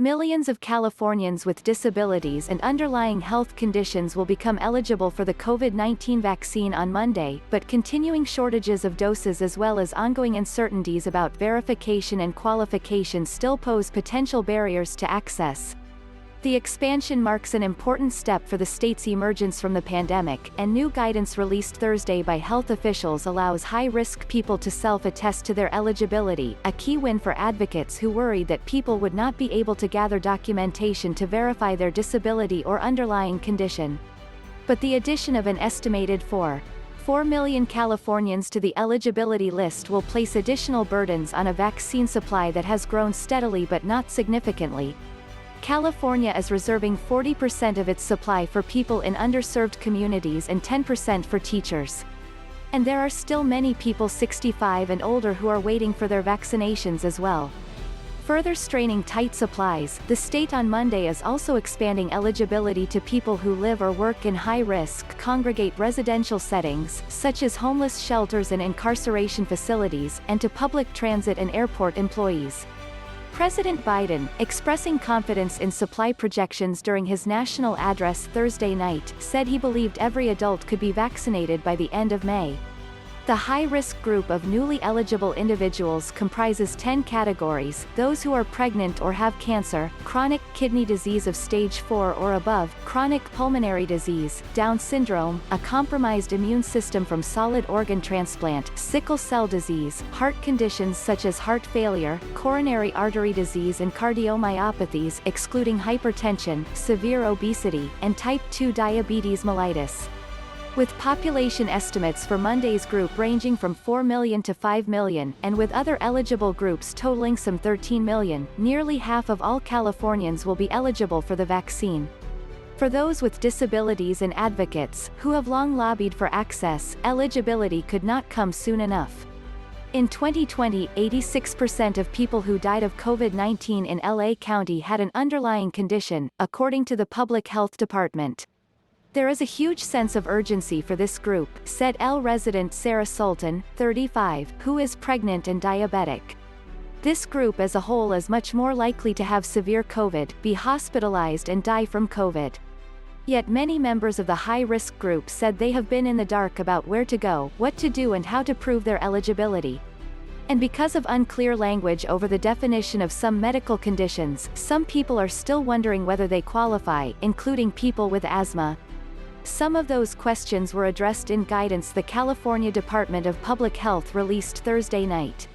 Millions of Californians with disabilities and underlying health conditions will become eligible for the COVID-19 vaccine on Monday, but continuing shortages of doses as well as ongoing uncertainties about verification and qualification still pose potential barriers to access. The expansion marks an important step for the state's emergence from the pandemic, and new guidance released Thursday by health officials allows high-risk people to self-attest to their eligibility, a key win for advocates who worried that people would not be able to gather documentation to verify their disability or underlying condition. But the addition of an estimated 4 million Californians to the eligibility list will place additional burdens on a vaccine supply that has grown steadily but not significantly. California is reserving 40% of its supply for people in underserved communities and 10% for teachers. And there are still many people 65 and older who are waiting for their vaccinations as well. Further straining tight supplies, the state on Monday is also expanding eligibility to people who live or work in high-risk congregate residential settings, such as homeless shelters and incarceration facilities, and to public transit and airport employees. President Biden, expressing confidence in supply projections during his national address Thursday night, said he believed every adult could be vaccinated by the end of May. The high-risk group of newly eligible individuals comprises 10 categories: those who are pregnant or have cancer, chronic kidney disease of stage 4 or above, chronic pulmonary disease, Down syndrome, a compromised immune system from solid organ transplant, sickle cell disease, heart conditions such as heart failure, coronary artery disease and cardiomyopathies, excluding hypertension, severe obesity, and type 2 diabetes mellitus. With population estimates for Monday's group ranging from 4 million to 5 million, and with other eligible groups totaling some 13 million, nearly half of all Californians will be eligible for the vaccine. For those with disabilities and advocates, who have long lobbied for access, eligibility could not come soon enough. In 2020, 86% of people who died of COVID-19 in LA County had an underlying condition, according to the Public Health Department. There is a huge sense of urgency for this group, said L resident Sarah Sultan, 35, who is pregnant and diabetic. This group as a whole is much more likely to have severe COVID, be hospitalized and die from COVID. Yet many members of the high-risk group said they have been in the dark about where to go, what to do and how to prove their eligibility. And because of unclear language over the definition of some medical conditions, some people are still wondering whether they qualify, including people with asthma. Some of those questions were addressed in guidance the California Department of Public Health released Thursday night.